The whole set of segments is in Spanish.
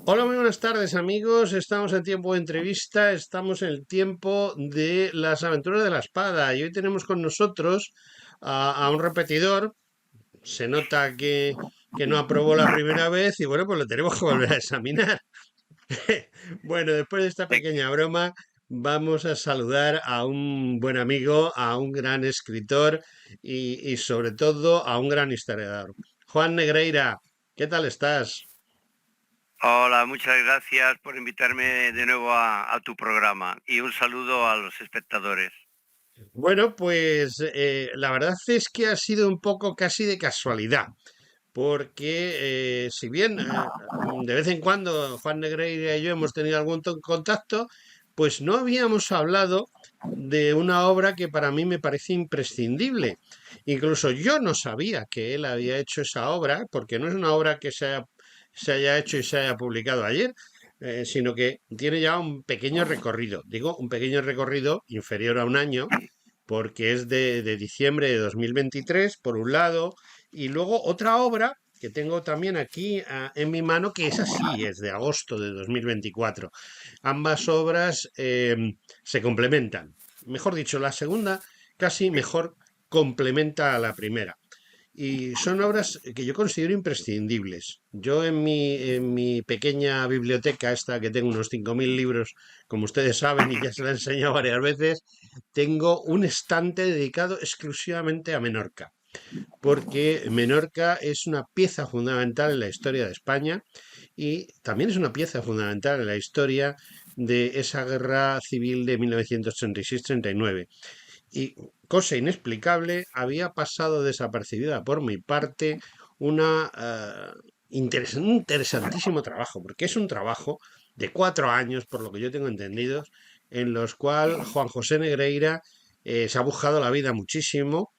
Hola, muy buenas tardes amigos. Estamos en tiempo de entrevista, estamos en el tiempo de las aventuras de la espada y hoy tenemos con nosotros a un repetidor. Se nota que no aprobó la primera vez y bueno, pues lo tenemos que volver a examinar. Bueno, después de esta Eh, pequeña broma, vamos a saludar a un buen amigo, a un gran escritor y sobre todo a un gran historiador. Juan Negreira, ¿qué tal estás? Hola, muchas gracias por invitarme de nuevo a tu programa y un saludo a los espectadores. Bueno, pues la verdad es que ha sido un poco casi de casualidad, porque si bien de vez en cuando Juan Negreira y yo hemos tenido algún contacto, pues no habíamos hablado de una obra que para mí me parece imprescindible. Incluso yo no sabía que él había hecho esa obra, porque no es una obra que se haya hecho y se haya publicado ayer, sino que tiene ya un pequeño recorrido. Digo, un pequeño recorrido inferior a un año porque es de diciembre de 2023, por un lado, y luego otra obra que tengo también aquí en mi mano, que es así, es de agosto de 2024. Ambas obras se complementan. Mejor dicho, la segunda casi mejor complementa a la primera. Y son obras que yo considero imprescindibles. Yo en mi pequeña biblioteca, esta que tengo unos 5.000 libros, como ustedes saben y ya se la he enseñado varias veces, tengo un estante dedicado exclusivamente a Menorca, porque Menorca es una pieza fundamental en la historia de España y también es una pieza fundamental en la historia de esa guerra civil de 1936-39. Y cosa inexplicable, había pasado desapercibida por mi parte un interesantísimo trabajo, porque es un trabajo de 4 años, por lo que yo tengo entendido, en los cuales Juan José Negreira se ha buscado la vida muchísimo.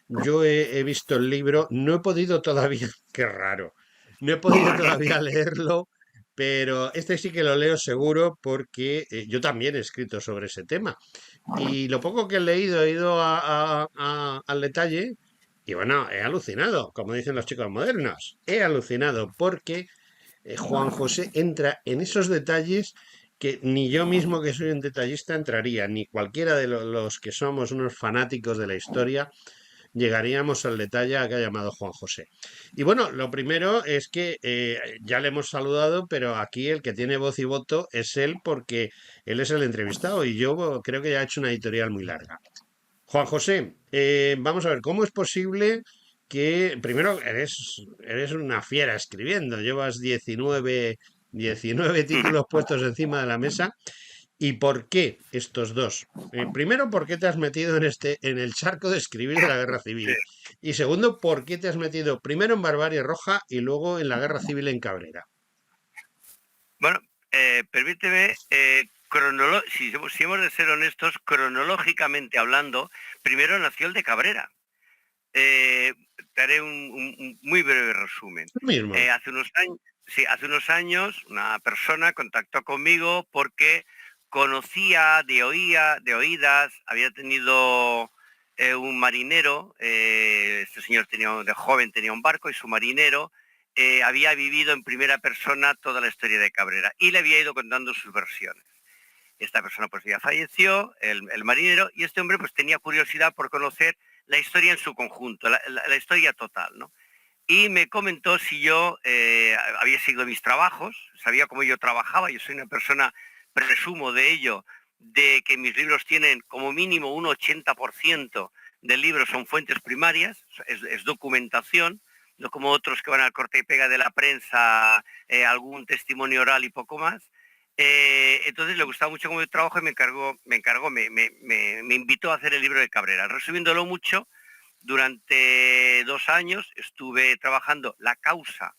Yo he visto el libro, no he podido todavía, qué raro, no he podido todavía leerlo, pero este sí que lo leo seguro porque yo también he escrito sobre ese tema. Y lo poco que he leído, he ido al detalle y bueno, he alucinado, como dicen los chicos modernos. He alucinado porque Juan José entra en esos detalles que ni yo mismo que soy un detallista entraría, ni cualquiera de los que somos unos fanáticos de la historia llegaríamos al detalle a que ha llamado Juan José. Y bueno, lo primero es que ya le hemos saludado, pero aquí el que tiene voz y voto es él porque él es el entrevistado y yo creo que ya ha hecho una editorial muy larga. Juan José, vamos a ver, ¿cómo es posible que primero eres una fiera escribiendo? Llevas 19 títulos puestos encima de la mesa. ¿Y por qué estos dos? Primero, ¿por qué te has metido en el charco de escribir de la guerra Sí. civil? Y segundo, ¿por qué te has metido primero en Barbarie Roja y luego en la guerra civil en Cabrera? Bueno, permíteme, si hemos de ser honestos, cronológicamente hablando, primero nació el de Cabrera. Eh, Te haré un muy breve resumen. Lo mismo. Hace unos años, sí, hace unos años una persona contactó conmigo porque conocía de oídas, había tenido un marinero, este señor de joven tenía un barco y su marinero había vivido en primera persona toda la historia de Cabrera y le había ido contando sus versiones. Esta persona pues ya falleció, el marinero, y este hombre pues tenía curiosidad por conocer la historia en su conjunto, la historia total, ¿no? Y me comentó si yo había seguido mis trabajos, sabía cómo yo trabajaba, yo soy una persona, presumo de ello, de que mis libros tienen como mínimo un 80% del libro son fuentes primarias, es documentación, no como otros que van al corte y pega de la prensa, algún testimonio oral y poco más. Entonces le gustaba mucho cómo yo trabajo y me invitó a hacer el libro de Cabrera. Resumiéndolo mucho, durante 2 años estuve trabajando la causa,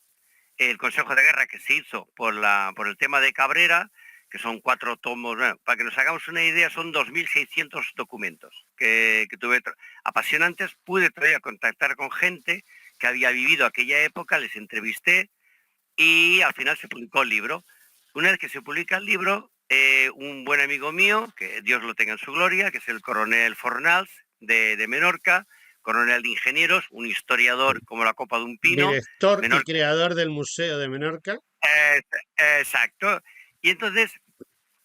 el Consejo de Guerra que se hizo por el tema de Cabrera, que son 4 tomos. Bueno, para que nos hagamos una idea, son 2.600 documentos que tuve apasionantes. Pude todavía contactar con gente que había vivido aquella época, les entrevisté y al final se publicó el libro. Una vez que se publica el libro, un buen amigo mío, que Dios lo tenga en su gloria, que es el coronel Fornals de Menorca, coronel de ingenieros, un historiador como la copa de un pino. Director y Menorca, creador del Museo de Menorca. exacto. Y entonces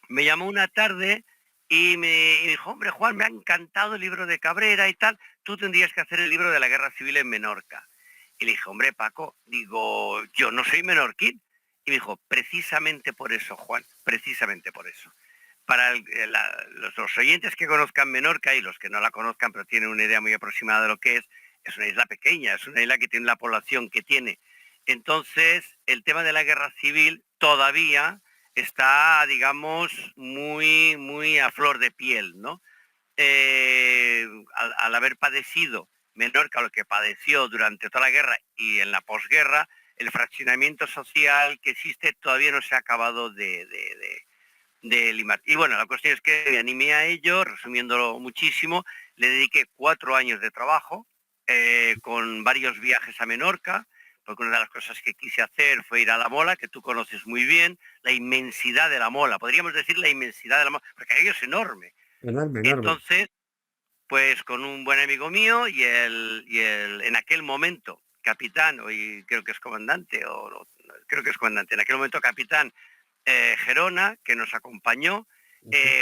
me llamó una tarde y me dijo, hombre, Juan, me ha encantado el libro de Cabrera y tal, tú tendrías que hacer el libro de la Guerra Civil en Menorca. Y le dije, hombre, Paco, digo, yo no soy menorquín. Y me dijo, precisamente por eso, Juan, precisamente por eso. Para los oyentes que conozcan Menorca y los que no la conozcan, pero tienen una idea muy aproximada de lo que es una isla pequeña, es una isla que tiene la población que tiene. Entonces, el tema de la guerra civil todavía está, digamos, muy, muy a flor de piel, ¿no? Al haber padecido Menorca lo que padeció durante toda la guerra y en la posguerra, el fraccionamiento social que existe todavía no se ha acabado de limar. Y bueno, la cuestión es que me animé a ello, resumiéndolo muchísimo, le dediqué 4 años de trabajo, con varios viajes a Menorca, porque una de las cosas que quise hacer fue ir a la Mola, que tú conoces muy bien, la inmensidad de la Mola, podríamos decir la inmensidad de la Mola, porque aquello es enorme. Enorme, enorme. Entonces, pues con un buen amigo mío en aquel momento capitán, hoy creo que es comandante, creo que es comandante, en aquel momento capitán Gerona, que nos acompañó,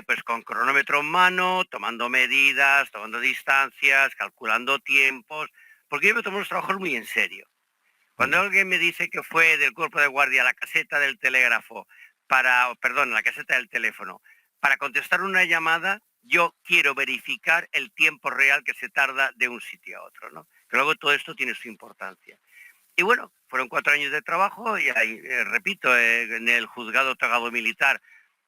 pues con cronómetro en mano, tomando medidas, tomando distancias, calculando tiempos, porque yo me tomo los trabajos muy en serio. Cuando alguien me dice que fue del cuerpo de guardia a la caseta del telégrafo, la caseta del teléfono, para contestar una llamada, yo quiero verificar el tiempo real que se tarda de un sitio a otro, ¿no? Que luego todo esto tiene su importancia. Y bueno, fueron 4 años de trabajo y ahí, repito, en el juzgado togado militar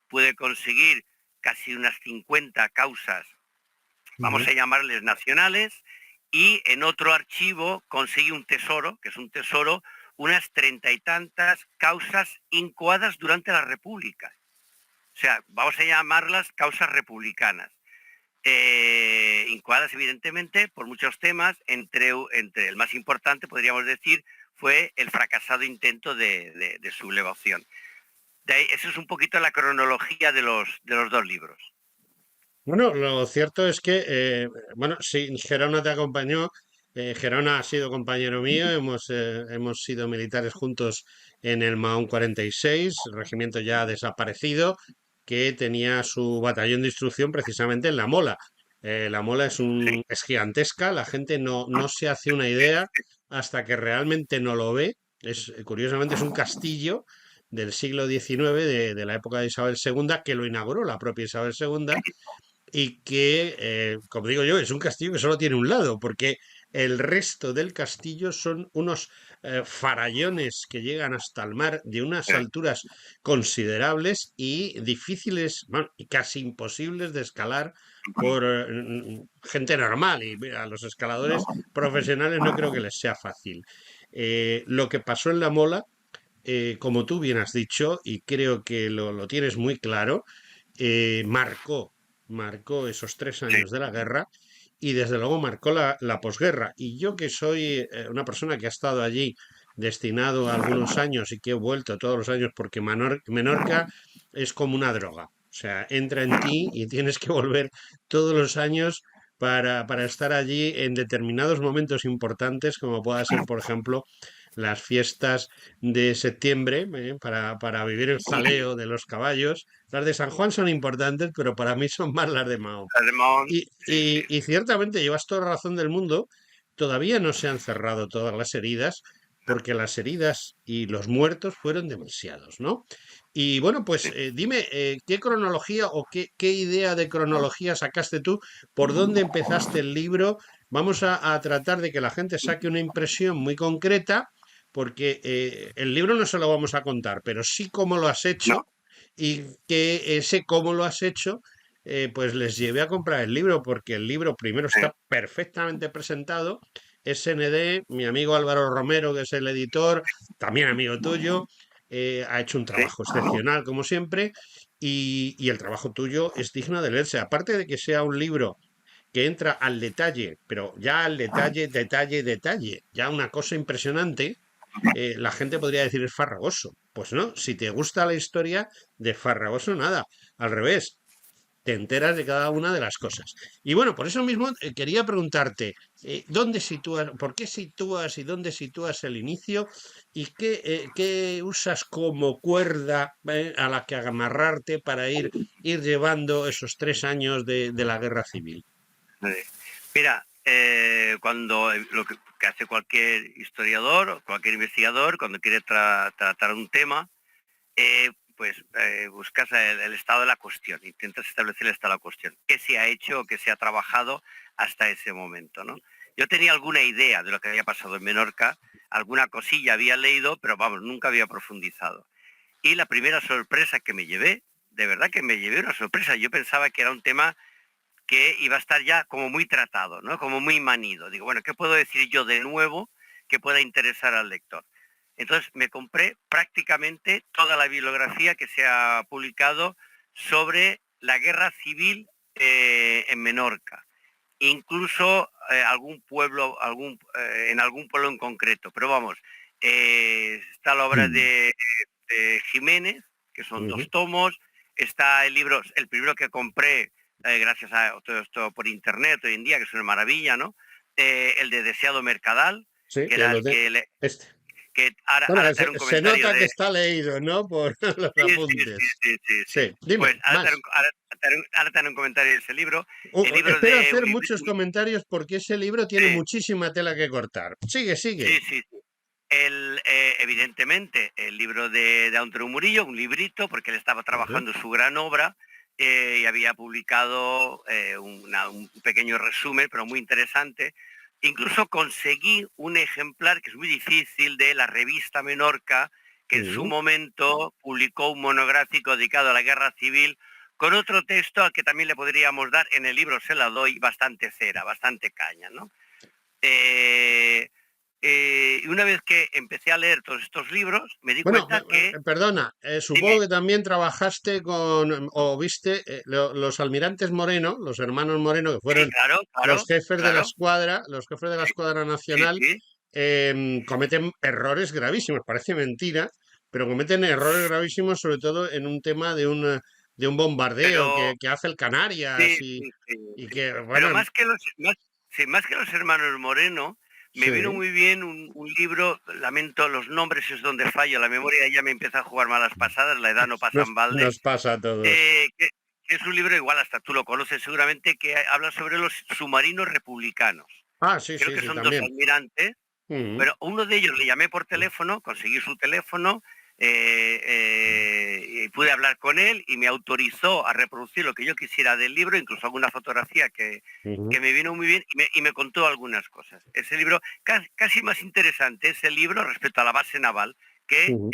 pude conseguir casi unas 50 causas, vamos a llamarles nacionales, y en otro archivo conseguí un tesoro, que es un tesoro, unas 30 y tantas causas incoadas durante la República. O sea, vamos a llamarlas causas republicanas. Incoadas evidentemente por muchos temas, entre el más importante, podríamos decir, fue el fracasado intento de sublevación. Eso es un poquito la cronología de los 2 libros. Bueno, lo cierto es que, bueno, sí, Gerona te acompañó. Gerona ha sido compañero mío, hemos sido militares juntos en el Mahón 46, regimiento ya desaparecido, que tenía su batallón de instrucción precisamente en La Mola. La Mola Sí, es gigantesca, la gente no se hace una idea hasta que realmente no lo ve. Curiosamente es un castillo del siglo XIX, de la época de Isabel II, que lo inauguró la propia Isabel II y que, como digo yo, es un castillo que solo tiene un lado, porque el resto del castillo son unos farallones que llegan hasta el mar de unas alturas considerables y difíciles, bueno, y casi imposibles de escalar por gente normal, y a los escaladores profesionales no creo que les sea fácil. Lo que pasó en La Mola, como tú bien has dicho, y creo que lo tienes muy claro, marcó esos 3 años de la guerra y desde luego marcó la posguerra. Y yo que soy una persona que ha estado allí destinado algunos años y que he vuelto todos los años porque Menorca es como una droga. O sea, entra en ti y tienes que volver todos los años para estar allí en determinados momentos importantes, como pueda ser, por ejemplo, las fiestas de septiembre, para vivir el jaleo de los caballos. Las de San Juan son importantes, pero para mí son más las de Mahón. Además, Y, sí, sí. y ciertamente llevas toda la razón del mundo, todavía no se han cerrado todas las heridas, porque las heridas y los muertos fueron demasiados, ¿no? Y bueno, pues Sí. dime, ¿qué cronología o qué idea de cronología sacaste tú? ¿Por dónde empezaste el libro? Vamos a tratar de que la gente saque una impresión muy concreta, porque el libro no se lo vamos a contar, pero sí cómo lo has No, hecho y que ese cómo lo has hecho pues les llevé a comprar el libro, porque el libro primero sí, está perfectamente presentado. SND, mi amigo Álvaro Romero, que es el editor, también amigo tuyo, ha hecho un sí. trabajo excepcional, como siempre. y el trabajo tuyo es digno de leerse. Aparte de que sea un libro que entra al detalle, pero ya al detalle, detalle, detalle, ya una cosa impresionante, la gente podría decir es farragoso. Pues no, si te gusta la historia, de farragoso nada. Al revés, te enteras de cada una de las cosas. Y bueno, por eso mismo quería preguntarte, ¿dónde sitúas, por qué sitúas y dónde sitúas el inicio y qué usas como cuerda a la que amarrarte para ir llevando esos 3 años de la guerra civil? Eh, Mira, cuando lo que hace cualquier historiador o cualquier investigador, cuando quiere tratar un tema, buscas el estado de la cuestión, intentas establecer el estado de la cuestión, qué se ha hecho o qué se ha trabajado hasta ese momento, ¿no? Yo tenía alguna idea de lo que había pasado en Menorca, alguna cosilla había leído, pero vamos, nunca había profundizado. Y la primera sorpresa que me llevé, de verdad que me llevé una sorpresa, yo pensaba que era un tema que iba a estar ya como muy tratado, ¿no? Como muy manido. Digo, bueno, ¿qué puedo decir yo de nuevo que pueda interesar al lector? Entonces me compré prácticamente toda la bibliografía que se ha publicado sobre la guerra civil en Menorca, incluso en algún pueblo en concreto. Pero vamos, está la obra Mm. de Jiménez, que son Ujú. 2 tomos, está el primero que compré gracias a todo esto por internet hoy en día, que es una maravilla, ¿no? El de Deseado Mercadal, Sí, que que era lo el de este. que ahora, Bueno, ahora te haré un se comentario nota que de... está leído, ¿no? Por los Sí, sí, sí, apuntes. sí, sí, sí. Sí, Pues dime, más. ahora te haré un comentario de ese libro. El libro Espero de hacer muchos comentarios porque ese libro tiene sí, muchísima tela que cortar. Sigue, sigue. sí, sí, sí. Evidentemente, el libro de Andreu Murillo, un librito, porque él estaba Ujú. trabajando su gran obra y había publicado un pequeño resumen, pero muy interesante. Incluso conseguí un ejemplar, que es muy difícil, de la revista Menorca, que en su Ujú. momento publicó un monográfico dedicado a la guerra civil, con otro texto al que también le podríamos dar, en el libro se la doy, bastante cera, bastante caña, ¿no? Eh, y una vez que empecé a leer todos estos libros, me di Bueno, cuenta que... perdona, Dime. supongo que también trabajaste con, o viste, los almirantes Moreno, los hermanos Moreno, que Sí, fueron claro, los claro, jefes de la claro. escuadra, los jefes de la Sí, escuadra sí, nacional, sí. cometen errores gravísimos, parece mentira, pero cometen errores gravísimos, sobre todo en un tema de un bombardeo Pero que hace el Canarias sí, sí, sí, y sí. que, Pero bueno, más que los hermanos Moreno, me vino sí, muy bien un libro, lamento los nombres, es donde fallo, la memoria ya me empieza a jugar malas pasadas, la edad no pasa en balde, nos pasa a todos. que es un libro, igual hasta tú lo conoces seguramente, que habla sobre los submarinos republicanos. Ah, sí, Creo sí, que sí, son 2 también. almirantes. Ujú. Pero uno de ellos le llamé por teléfono, conseguí su teléfono, y pude hablar con él y me autorizó a reproducir lo que yo quisiera del libro, incluso alguna fotografía Ujú. que me vino muy bien y me contó algunas cosas. Ese libro, casi más interesante ese libro respecto a la base naval que Ujú.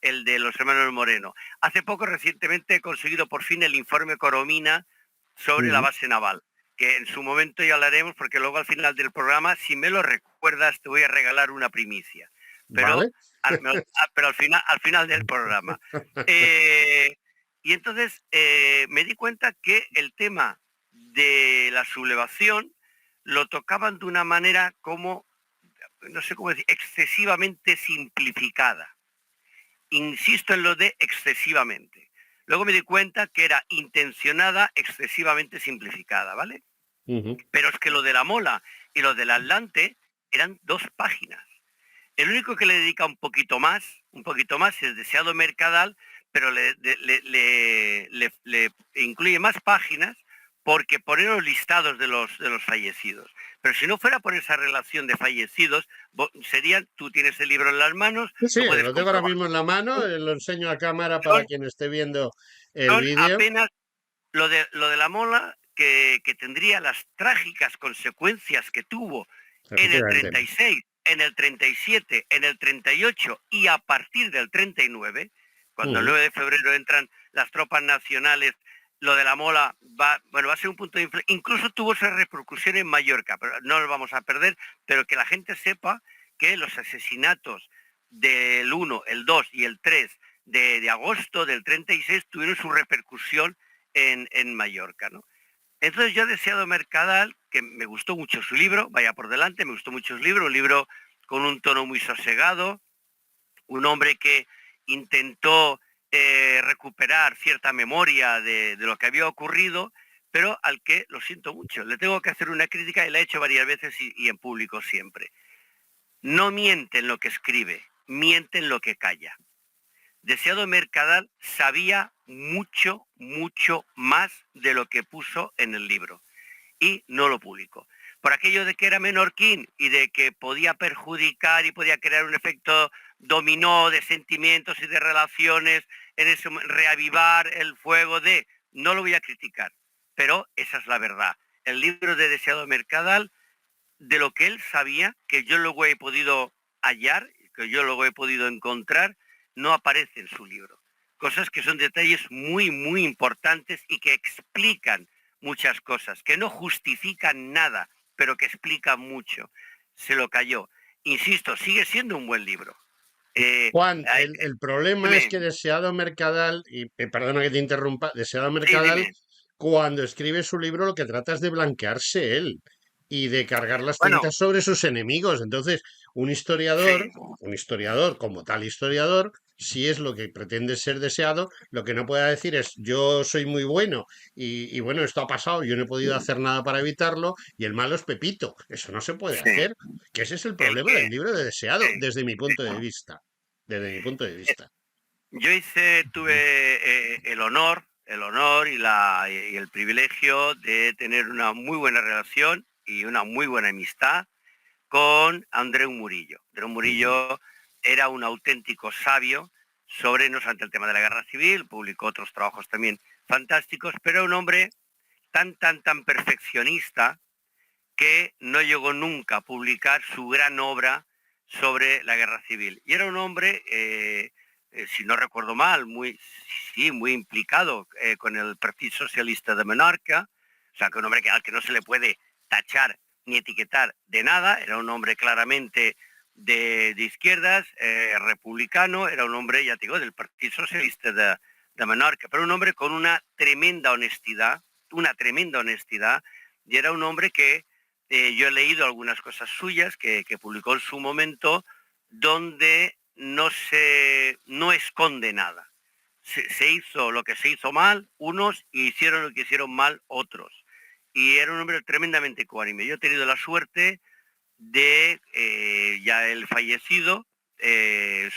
el de los hermanos Moreno. Hace poco, recientemente, he conseguido por fin el informe Coromina sobre la Ujú. base naval, que en su momento ya hablaremos, porque luego al final del programa, si me lo recuerdas, te voy a regalar una primicia. Pero Vale. al final del programa. Eh, y entonces me di cuenta que el tema de la sublevación lo tocaban de una manera como, no sé cómo decir, excesivamente simplificada. Insisto en lo de excesivamente. Luego me di cuenta que era intencionada, excesivamente simplificada, ¿vale? Ujú. Pero es que lo de la Mola y lo del Atlante eran 2 páginas. El único que le dedica un poquito más es Deseado Mercadal, pero le incluye más páginas porque pone los listados de los fallecidos. Pero si no fuera por esa relación de fallecidos, tú tienes el libro en las manos, Sí, sí, lo puedes lo tengo ahora comprobar. mismo en la mano, lo enseño a cámara para Son, quien esté viendo el son vídeo. apenas lo de la Mola, que tendría las trágicas consecuencias que tuvo en el Efectivamente. 36, en el 37, en el 38 y a partir del 39, cuando el Ujú. 9 de febrero entran las tropas nacionales, lo de la Mola va a ser un punto de inflexión. Incluso tuvo esa repercusión en Mallorca, pero no lo vamos a perder, pero que la gente sepa que los asesinatos del 1, el 2 y el 3 de agosto del 36 tuvieron su repercusión en Mallorca, ¿no? Entonces yo Deseado Mercadal, que me gustó mucho su libro, vaya por delante, me gustó mucho su libro, un libro con un tono muy sosegado, un hombre que intentó recuperar cierta memoria de lo que había ocurrido, pero al que, lo siento mucho, le tengo que hacer una crítica y la he hecho varias veces y en público siempre. No miente en lo que escribe, miente en lo que calla. Deseado Mercadal sabía mucho, mucho más de lo que puso en el libro y no lo publicó. Por aquello de que era menorquín y de que podía perjudicar y podía crear un efecto dominó de sentimientos y de relaciones, en eso reavivar el fuego de... No lo voy a criticar, pero esa es la verdad. El libro de Deseado Mercadal, de lo que él sabía, que yo luego he podido hallar, que yo luego he podido encontrar, no aparece en su libro. Cosas que son detalles muy, muy importantes y que explican muchas cosas, que no justifican nada, pero que explican mucho. Se lo cayó. Insisto, sigue siendo un buen libro. Juan, el problema es Dime, que Deseado Mercadal, y perdona que te interrumpa, Deseado sí, Mercadal, dime. cuando escribe su libro lo que trata es de blanquearse él y de cargar las Bueno, tintas sobre sus enemigos. Entonces, sí, un historiador como tal historiador, si es lo que pretende ser deseado, lo que no pueda decir es yo soy muy bueno y bueno, esto ha pasado, yo no he podido hacer nada para evitarlo y el malo es Pepito. Eso no se puede sí. hacer, que ese es el El problema que, del libro de Deseado, sí, desde mi sí. punto de vista. Desde mi punto de vista. Yo tuve el honor y el privilegio de tener una muy buena relación y una muy buena amistad con Andreu Murillo. Andreu Ujú. Murillo era un auténtico sabio sobre, no solamente el tema de la guerra civil, publicó otros trabajos también fantásticos, pero un hombre tan perfeccionista que no llegó nunca a publicar su gran obra sobre la guerra civil. Y era un hombre, si no recuerdo mal, muy implicado con el Partido Socialista de Menorca, o sea, que un hombre al que no se le puede tachar ni etiquetar de nada, era un hombre claramente de izquierdas, republicano, era un hombre, ya te digo, del Partido Socialista de Menorca, pero un hombre con una tremenda honestidad, y era un hombre que yo he leído algunas cosas suyas que publicó en su momento donde no esconde nada. Se hizo lo que se hizo mal unos y hicieron lo que hicieron mal otros. Y era un hombre tremendamente ecuánime. Yo he tenido la suerte de, ya el fallecido,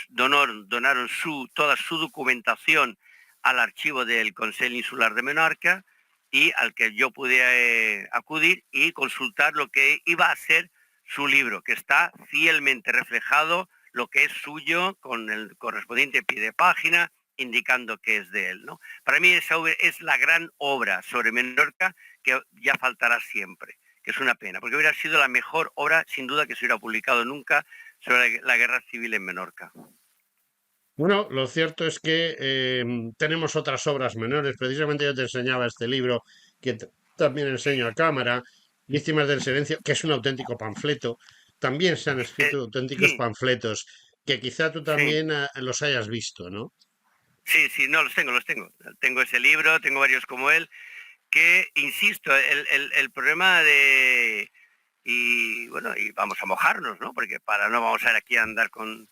donaron toda su documentación al archivo del Consell Insular de Menorca y al que yo pude acudir y consultar lo que iba a ser su libro, que está fielmente reflejado lo que es suyo con el correspondiente pie de página indicando que es de él, ¿no? Para mí esa es la gran obra sobre Menorca que ya faltará siempre, que es una pena, porque hubiera sido la mejor obra, sin duda, que se hubiera publicado nunca sobre la guerra civil en Menorca. Bueno, lo cierto es que tenemos otras obras menores. Precisamente yo te enseñaba este libro que también enseño a cámara, Víctimas del Silencio, que es un auténtico panfleto. También se han Eh, escrito auténticos sí, panfletos que quizá tú sí, también los hayas visto, ¿no? sí, no, los tengo. Tengo ese libro, tengo varios como él, que, insisto, el problema de... Y bueno, y vamos a mojarnos, ¿no? Porque no vamos a ir aquí a andar con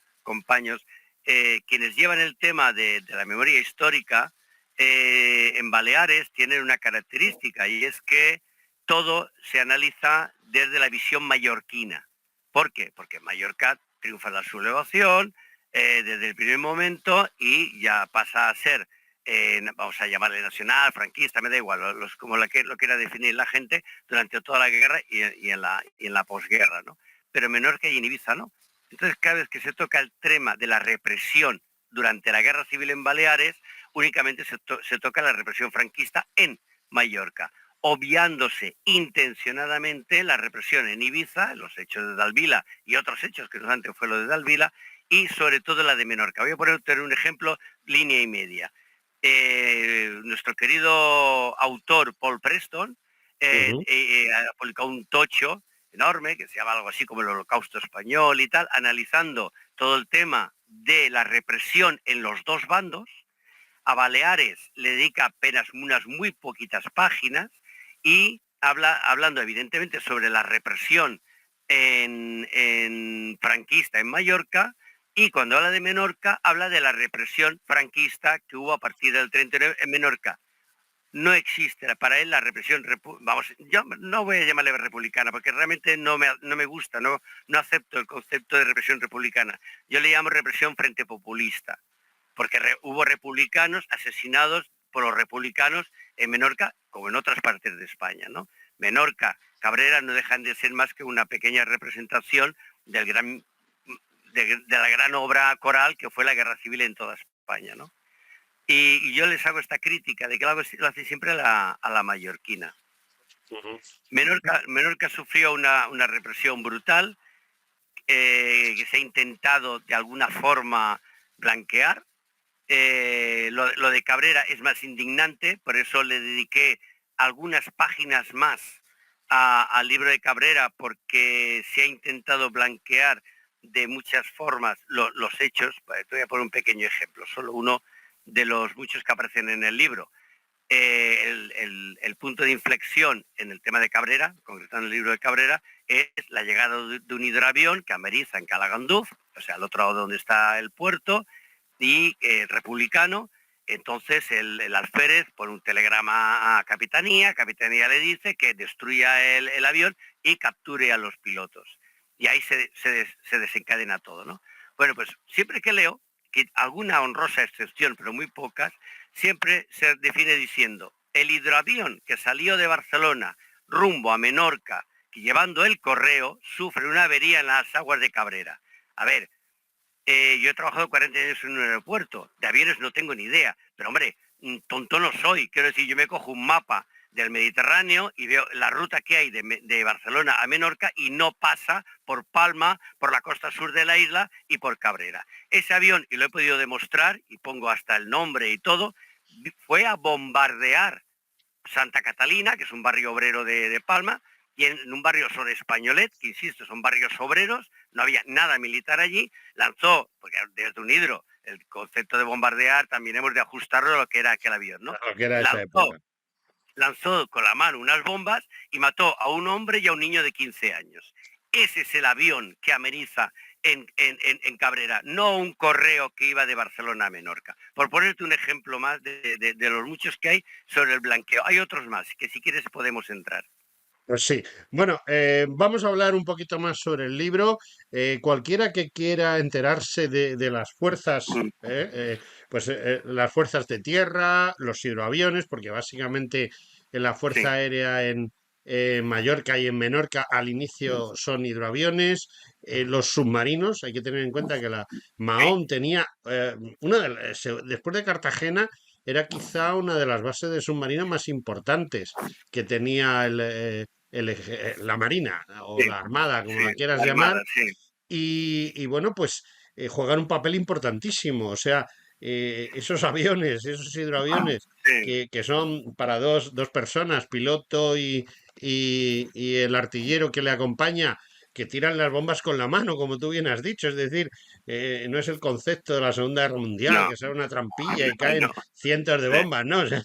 paños. Quienes llevan el tema de la memoria histórica en Baleares tienen una característica y es que todo se analiza desde la visión mallorquina. ¿Por qué? Porque en Mallorca triunfa la sublevación desde el primer momento y ya pasa a ser vamos a llamarle nacional, franquista, me da igual, como lo quiera definir la gente, durante toda la guerra y en la posguerra, ¿no? Pero en Menorca y en Ibiza, ¿no? Entonces, cada vez que se toca el tema de la represión durante la guerra civil en Baleares, únicamente se toca la represión franquista en Mallorca, obviándose intencionadamente la represión en Ibiza, los hechos de Dalvila y otros hechos, que no antes fue lo de Dalvila, y sobre todo la de Menorca. Voy a poner un ejemplo, línea y media. Nuestro querido autor Paul Preston Ujú. ha publicado un tocho enorme que se llama algo así como el Holocausto Español y tal, analizando todo el tema de la represión en los dos bandos. A Baleares le dedica apenas unas muy poquitas páginas y hablando evidentemente sobre la represión en franquista en Mallorca, y cuando habla de Menorca habla de la represión franquista que hubo a partir del 39 en Menorca. No existe para él la represión, vamos, yo no voy a llamarle republicana porque realmente no me gusta, no acepto el concepto de represión republicana. Yo le llamo represión frente populista, porque hubo republicanos asesinados por los republicanos en Menorca como en otras partes de España, ¿no? Menorca, Cabrera no dejan de ser más que una pequeña representación de la gran obra coral que fue la Guerra Civil en toda España, ¿no? Y yo les hago esta crítica de que lo hace siempre a la mallorquina. Menorca sufrió una represión brutal que se ha intentado de alguna forma blanquear. Lo de Cabrera es más indignante, por eso le dediqué algunas páginas más al libro de Cabrera, porque se ha intentado blanquear de muchas formas los hechos. Te voy a poner un pequeño ejemplo, solo uno de los muchos que aparecen en el libro. El punto de inflexión en el tema de Cabrera, concretando el libro de Cabrera, es la llegada de un hidroavión que ameriza en Calaganduz, o sea, al otro lado donde está el puerto, y republicano. Entonces el alférez pone un telegrama a Capitanía le dice que destruya el avión y capture a los pilotos. Y ahí se desencadena todo, ¿no? Bueno, pues siempre que leo, que alguna honrosa excepción, pero muy pocas, siempre se define diciendo: el hidroavión que salió de Barcelona rumbo a Menorca, que llevando el correo, sufre una avería en las aguas de Cabrera. A ver, yo he trabajado 40 años en un aeropuerto, de aviones no tengo ni idea, pero hombre, tonto no soy. Quiero decir, yo me cojo un mapa del Mediterráneo y veo la ruta que hay de Barcelona a Menorca y no pasa por Palma, por la costa sur de la isla y por Cabrera. Ese avión, y lo he podido demostrar, y pongo hasta el nombre y todo, fue a bombardear Santa Catalina, que es un barrio obrero de Palma, y en un barrio sobre Españolet, que insisto, son barrios obreros, no había nada militar allí, lanzó, porque desde un hidro, el concepto de bombardear también hemos de ajustarlo a lo que era aquel avión, ¿no? Lo que era esa época. Lanzó con la mano unas bombas y mató a un hombre y a un niño de 15 años. Ese es el avión que ameniza en Cabrera, no un correo que iba de Barcelona a Menorca. Por ponerte un ejemplo más de los muchos que hay sobre el blanqueo. Hay otros más que si quieres podemos entrar. Pues sí. Bueno, vamos a hablar un poquito más sobre el libro. Cualquiera que quiera enterarse de las fuerzas, las fuerzas de tierra, los hidroaviones, porque básicamente en la Sí, Fuerza Aérea en Mallorca y en Menorca al inicio son hidroaviones, los submarinos. Hay que tener en cuenta que la sí, Mahón tenía después de Cartagena. Era quizá una de las bases de submarinos más importantes que tenía la Marina o sí, la Armada, como sí, la quieras la llamar, Armada, sí, y bueno, pues juegan un papel importantísimo. O sea, esos aviones, esos hidroaviones sí, que son para dos personas, piloto y el artillero que le acompaña, que tiran las bombas con la mano, como tú bien has dicho. Es decir, no es el concepto de la Segunda Guerra Mundial, no, que sea una trampilla y caen no, cientos de sí, bombas, ¿no? O sea,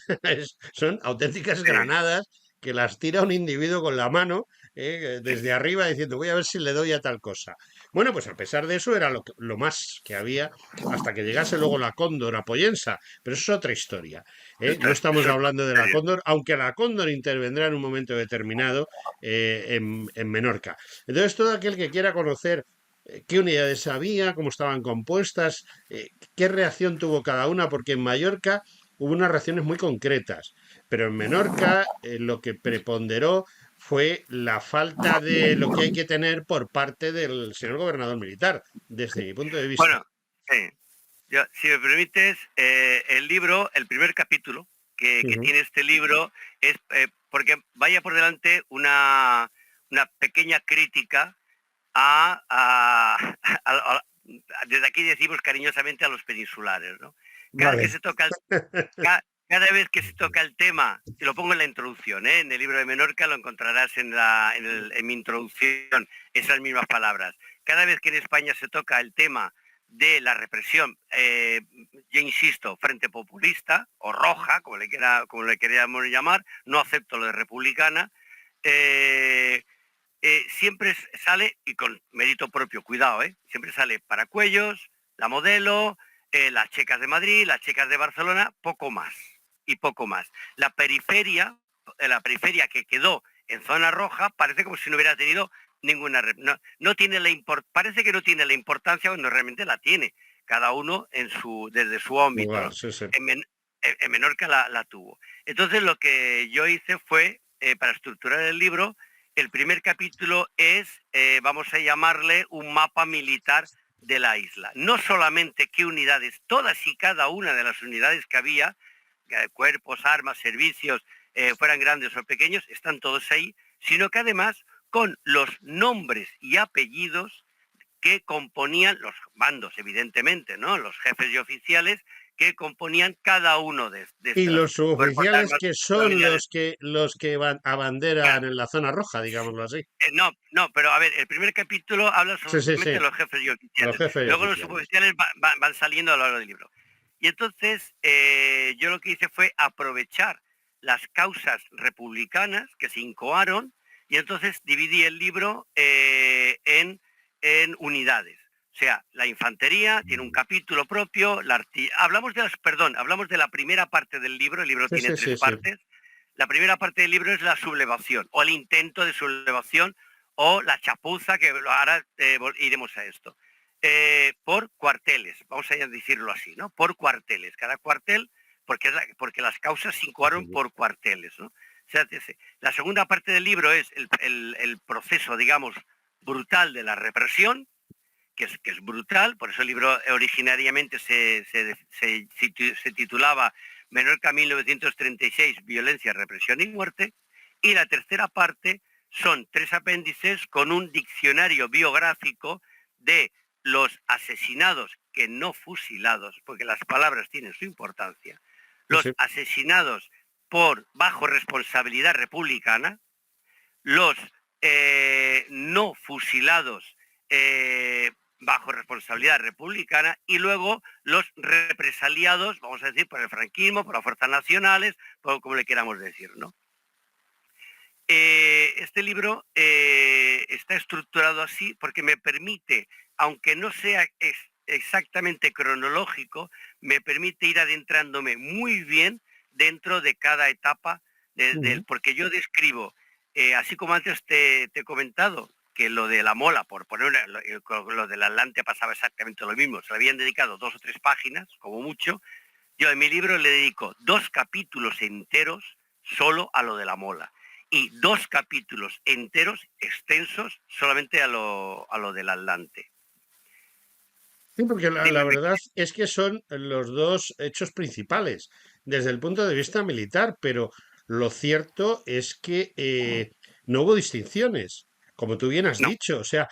son auténticas sí, granadas que las tira un individuo con la mano desde arriba diciendo voy a ver si le doy a tal cosa. Bueno, pues a pesar de eso era lo más que había hasta que llegase luego la Cóndor a Pollensa, pero eso es otra historia. esto No es estamos otro hablando de la misterio. Cóndor, aunque la Cóndor intervendrá en un momento determinado en Menorca. Entonces, todo aquel que quiera conocer qué unidades había, cómo estaban compuestas, qué reacción tuvo cada una, porque en Mallorca hubo unas reacciones muy concretas, pero en Menorca lo que preponderó fue la falta de lo que hay que tener por parte del señor gobernador militar, desde mi punto de vista. Bueno, sí, si me permites, el libro, el primer capítulo que Ujú. tiene este libro es, porque vaya por delante una pequeña crítica desde aquí decimos cariñosamente a los peninsulares, ¿no? Cada que Vale. se toca cada vez que se toca el tema, y lo pongo en la introducción, en el libro de Menorca lo encontrarás en mi introducción, esas mismas palabras. Cada vez que en España se toca el tema de la represión, yo insisto, frente populista o roja, como le queríamos llamar, no acepto lo de republicana, siempre sale, y con mérito propio, cuidado, siempre sale Paracuellos, La Modelo, las checas de Madrid, las checas de Barcelona, poco más, y poco más. La periferia que quedó en zona roja parece como si no hubiera tenido ninguna... No tiene parece que no tiene la importancia cuando realmente la tiene, cada uno desde su ámbito, Lugar, ¿no? sí, sí. En Menorca la tuvo. Entonces lo que yo hice fue, para estructurar el libro, el primer capítulo es, vamos a llamarle, un mapa militar de la isla. No solamente qué unidades, todas y cada una de las unidades que había, cuerpos, armas, servicios, fueran grandes o pequeños, están todos ahí, sino que además con los nombres y apellidos que componían los bandos, evidentemente, ¿no? Los jefes y oficiales que componían cada uno de Y estos los cuerpos, suboficiales armas, que son unidades. los que abanderan Claro, en la zona roja, digámoslo así. no, no, pero a ver, el primer capítulo habla Sí, sí, solamente sí. de los jefes y Los oficiales. jefes y Luego los oficiales. suboficiales van saliendo a lo largo del libro. Y entonces yo lo que hice fue aprovechar las causas republicanas que se incoaron y entonces dividí el libro en unidades. O sea, la infantería tiene un capítulo propio, hablamos de la primera parte del libro, el libro Sí, tiene sí, tres sí, sí. partes. La primera parte del libro es la sublevación, o el intento de sublevación, o la chapuza, que ahora iremos a esto. Por cuarteles, vamos a decirlo así, ¿no? Por cuarteles. Cada cuartel, porque las causas se incoaron por cuarteles, ¿no? O sea, la segunda parte del libro es el proceso, digamos, brutal de la represión, que es brutal, por eso el libro originariamente se titulaba Menorca 1936, Violencia, Represión y Muerte, y la tercera parte son 3 apéndices con un diccionario biográfico de los asesinados, que no fusilados, porque las palabras tienen su importancia, Sí, los sí. asesinados bajo responsabilidad republicana, los no fusilados bajo responsabilidad republicana y luego los represaliados, vamos a decir, por el franquismo, por las fuerzas nacionales, por como le queramos decir, ¿no? Este libro está estructurado así porque me permite, aunque no sea exactamente cronológico, me permite ir adentrándome muy bien dentro de cada etapa Ujú. porque yo describo, así como antes te he comentado, que lo de la Mola, por poner lo del Atlante pasaba exactamente lo mismo, se le habían dedicado 2 o 3 páginas, como mucho, yo en mi libro le dedico 2 capítulos enteros solo a lo de la Mola y 2 capítulos enteros extensos solamente a lo del Atlante. Sí, porque la Dime, verdad es que son los dos hechos principales desde el punto de vista militar, pero lo cierto es que no hubo distinciones, como tú bien has no, dicho, o sea,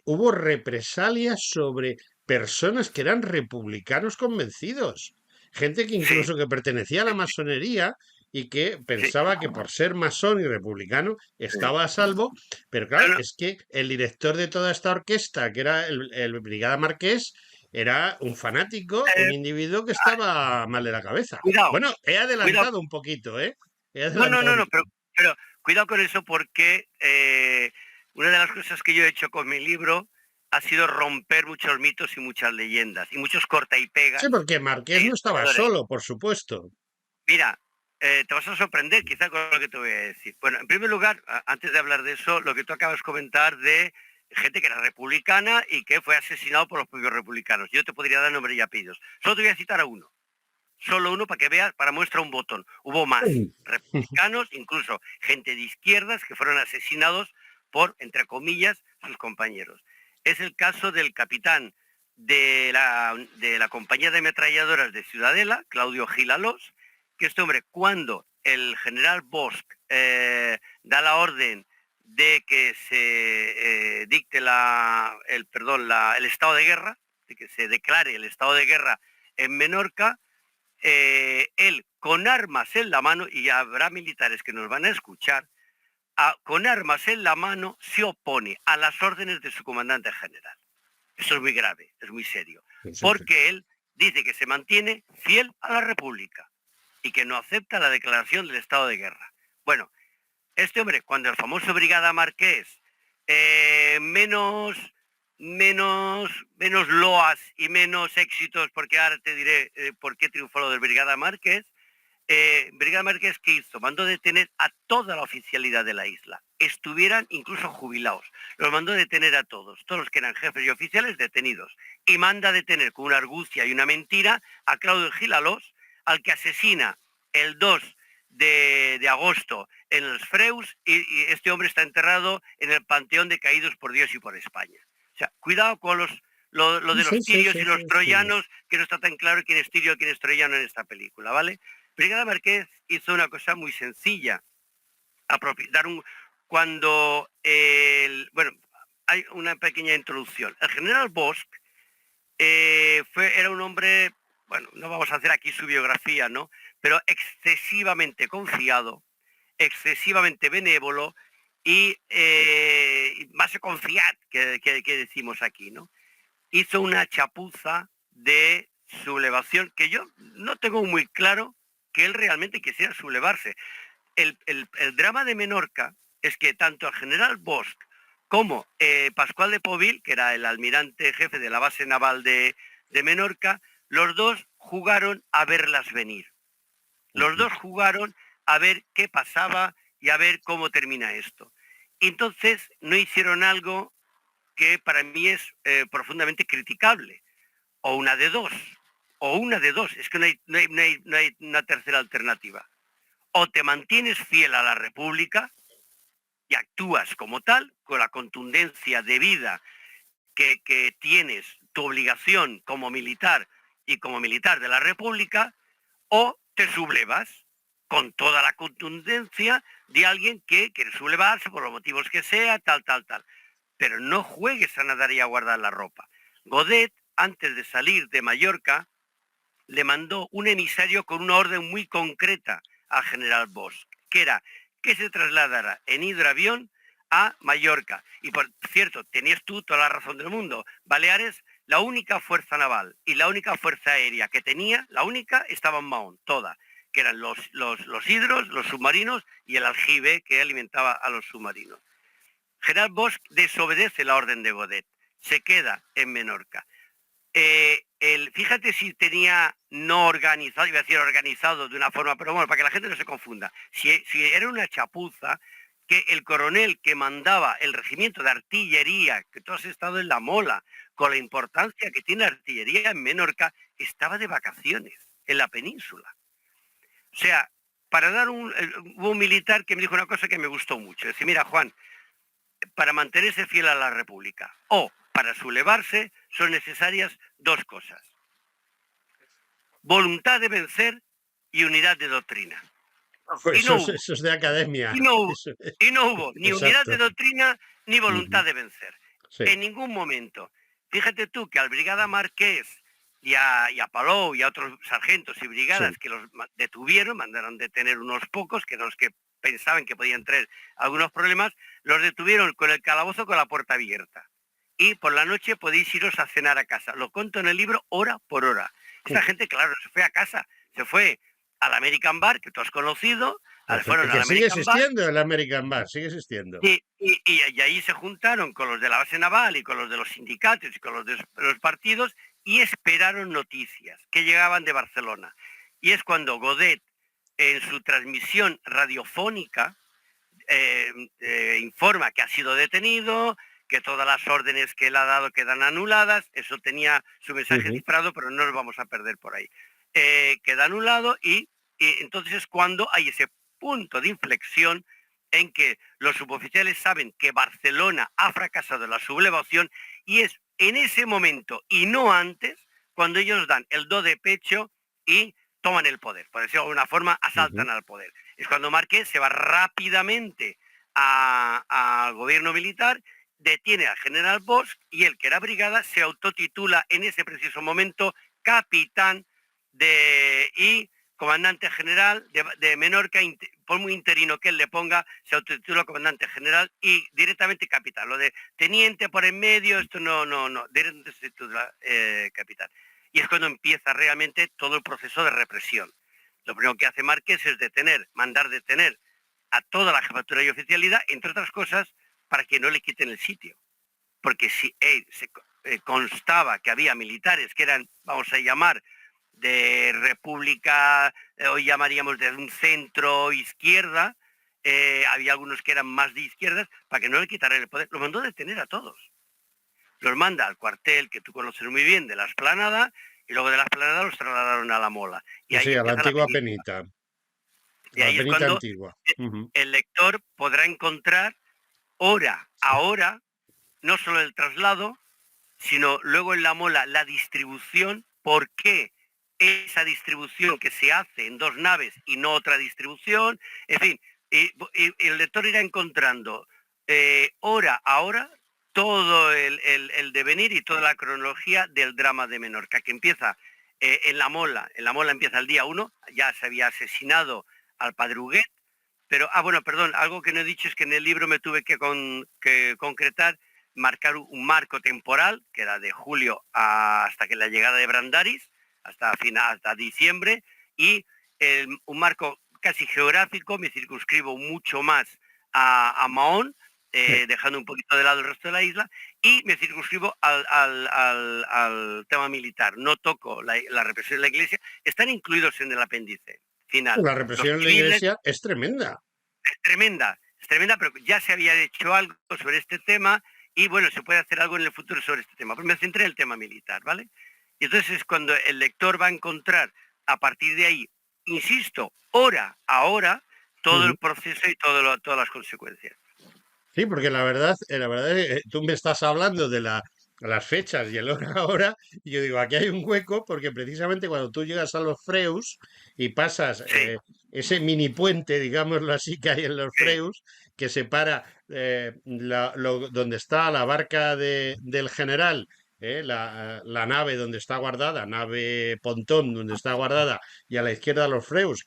hubo represalias sobre personas que eran republicanos convencidos, gente que sí, incluso que pertenecía a la masonería y que sí, pensaba que por ser masón y republicano sí. estaba a salvo, pero No, claro, no, es que el director de toda esta orquesta, que era el Brigada Marqués, era un fanático, un eh, individuo que estaba mal de la cabeza. cuidado, Bueno, he cuidado. adelantado un poquito, ¿eh? He No, no, adelantado no, un no, poco. pero cuidado con eso porque una de las cosas que yo he hecho con mi libro ha sido romper muchos mitos y muchas leyendas y muchos corta y Sí, pegas porque Marqués de no estaba historiadores. solo, por supuesto. Mira, te vas a sorprender quizá con lo que te voy a decir. Bueno, en primer lugar, antes de hablar de eso, lo que tú acabas de comentar de gente que era republicana y que fue asesinado por los propios republicanos. Yo te podría dar nombre y apellidos. Solo te voy a citar a uno. Solo uno para que veas, para muestra un botón. Hubo más republicanos, incluso gente de izquierdas que fueron asesinados por, entre comillas, sus compañeros. Es el caso del capitán de la compañía de ametralladoras de Ciudadela, Claudio Gilalos, que este hombre, cuando el general Bosch da la orden de que se dicte el estado de guerra, de que se declare el estado de guerra en Menorca, él con armas en la mano, y habrá militares que nos van a escuchar, con armas en la mano se opone a las órdenes de su comandante general. Eso es muy grave, es muy serio, Sí, sí, sí. porque él dice que se mantiene fiel a la República y que no acepta la declaración del estado de guerra. Bueno, este hombre, cuando el famoso Brigada Marqués, menos loas y menos éxitos, porque ahora te diré por qué triunfó lo del Brigada Marqués. Brigada Márquez, ¿qué hizo? Mandó detener a toda la oficialidad de la isla. Estuvieran incluso jubilados. Los mandó detener a todos los que eran jefes y oficiales detenidos. Y manda detener con una argucia y una mentira a Claudio Gilalós, al que asesina el 2 de agosto en los Freus, y este hombre está enterrado en el Panteón de Caídos por Dios y por España. O sea, cuidado con lo de Sí, los sí, tirios sí, y sí, los sí. troyanos, que no está tan claro quién es tirio y quién es troyano en esta película, ¿vale? Brigada Márquez hizo una cosa muy sencilla, dar cuando bueno, hay una pequeña introducción. El general Bosch era un hombre, bueno, no vamos a hacer aquí su biografía, ¿no? Pero excesivamente confiado, excesivamente benévolo y más confiat que decimos aquí, ¿no? Hizo una chapuza de sublevación que yo no tengo muy claro que él realmente quisiera sublevarse. El drama de Menorca es que tanto el general Bosch como Pascual de Povil, que era el almirante jefe de la base naval de Menorca, los dos jugaron a verlas venir. Los Ujú. dos jugaron a ver qué pasaba y a ver cómo termina esto. Entonces no hicieron algo que para mí es profundamente criticable. O una de dos. O una de dos. Es que no hay una tercera alternativa. O te mantienes fiel a la República y actúas como tal, con la contundencia debida que tienes tu obligación como militar y como militar de la República, o te sublevas con toda la contundencia de alguien que quiere sublevarse por los motivos que sea, tal, tal, tal. Pero no juegues a nadar y a guardar la ropa. Godet, antes de salir de Mallorca, le mandó un emisario con una orden muy concreta al general Bosch, que era que se trasladara en hidroavión a Mallorca. Y por cierto, tenías tú toda la razón del mundo. Baleares, la única fuerza naval y la única fuerza aérea que tenía, la única, estaba en Mahón, toda, que eran los hidros, los submarinos y el aljibe que alimentaba a los submarinos. General Bosch desobedece la orden de Godet, se queda en Menorca. Fíjate si tenía no organizado, iba a decir organizado de una forma, pero bueno, para que la gente no se confunda. Si era una chapuza, que el coronel que mandaba el regimiento de artillería, que tú has estado en La Mola, con la importancia que tiene la artillería en Menorca, estaba de vacaciones en la península. O sea, para dar hubo un militar que me dijo una cosa que me gustó mucho. Dice, mira, Juan, para mantenerse fiel a la República o para sublevarse son necesarias dos cosas: voluntad de vencer y unidad de doctrina. Pues Y no hubo, eso es de academia. y no hubo, Eso es. y no hubo ni unidad de Exacto. doctrina ni voluntad Ujú. de vencer. Sí, En ningún momento. Fíjate tú que al Brigada Marqués y a Palou y a otros sargentos y sí. brigadas que los detuvieron, mandaron detener unos pocos, que eran los que pensaban que podían traer algunos problemas, los detuvieron con el calabozo con la puerta abierta. Y por la noche podéis iros a cenar a casa. Lo cuento en el libro hora por hora. Esta gente, claro, se fue a casa, se fue al American Bar, que tú has conocido, fueron al Que sigue American Bar, existiendo el American Bar, sigue existiendo. y ahí se juntaron con los de la base naval y con los de los sindicatos y con los de los partidos y esperaron noticias que llegaban de Barcelona. Y es cuando Godet, en su transmisión radiofónica, informa que ha sido detenido, que todas las órdenes que él ha dado quedan anuladas. Eso tenía su mensaje Ujú. cifrado, pero no lo vamos a perder por ahí. Queda anulado y entonces es cuando hay ese punto de inflexión en que los suboficiales saben que Barcelona ha fracasado en la sublevación, y es en ese momento y no antes cuando ellos dan el do de pecho y toman el poder. Por decirlo de alguna forma, Ujú. asaltan al poder. Es cuando Márquez se va rápidamente al gobierno militar, detiene al general Bosch y el que era brigada se autotitula en ese preciso momento capitán y comandante general de Menorca, por muy interino que él le ponga, se autotitula comandante general y directamente capitán. Lo de teniente por en medio, esto no, directamente se titula capitán. Y es cuando empieza realmente todo el proceso de represión. Lo primero que hace Márquez es mandar detener a toda la jefatura y oficialidad, entre otras cosas, para que no le quiten el sitio. Porque si constaba que había militares que eran, vamos a llamar, de república, hoy llamaríamos de un centro izquierda, había algunos que eran más de izquierdas, para que no le quitaran el poder. Los mandó a detener a todos. Los manda al cuartel, que tú conoces muy bien, de la Explanada, y luego de la Explanada los trasladaron a la Mola. Y ahí Sí, a la empieza la antigua península. penita, Y a la ahí es penita cuando antigua. el lector podrá encontrar hora a hora, no solo el traslado, sino luego en la Mola la distribución, por qué esa distribución que se hace en 2 naves y no otra distribución, en fin, y el lector irá encontrando hora a hora todo el devenir y toda la cronología del drama de Menorca, que empieza en la Mola empieza el día 1, ya se había asesinado al padre Huguet, pero, bueno, perdón, algo que no he dicho es que en el libro me tuve que concretar, marcar un marco temporal, que era de julio hasta que la llegada de Brandaris, hasta diciembre, y un marco casi geográfico, me circunscribo mucho más a Mahón, dejando un poquito de lado el resto de la isla, y me circunscribo al tema militar. No toco la represión de la Iglesia, están incluidos en el apéndice final. La Los represión en la civiles, Iglesia es tremenda. es tremenda, pero ya se había hecho algo sobre este tema y bueno, se puede hacer algo en el futuro sobre este tema. Pero me centré en el tema militar, ¿vale? Y entonces es cuando el lector va a encontrar a partir de ahí, insisto, hora a hora, todo el proceso y todas las consecuencias. Sí, porque la verdad es que tú me estás hablando de las fechas y el hora ahora, y yo digo, aquí hay un hueco, porque precisamente cuando tú llegas a los Freus y pasas Sí, ese mini puente, digámoslo así, que hay en los sí, Freus, que separa donde está la barca del general, la nave donde está guardada, nave pontón donde está guardada, y a la izquierda los Freus,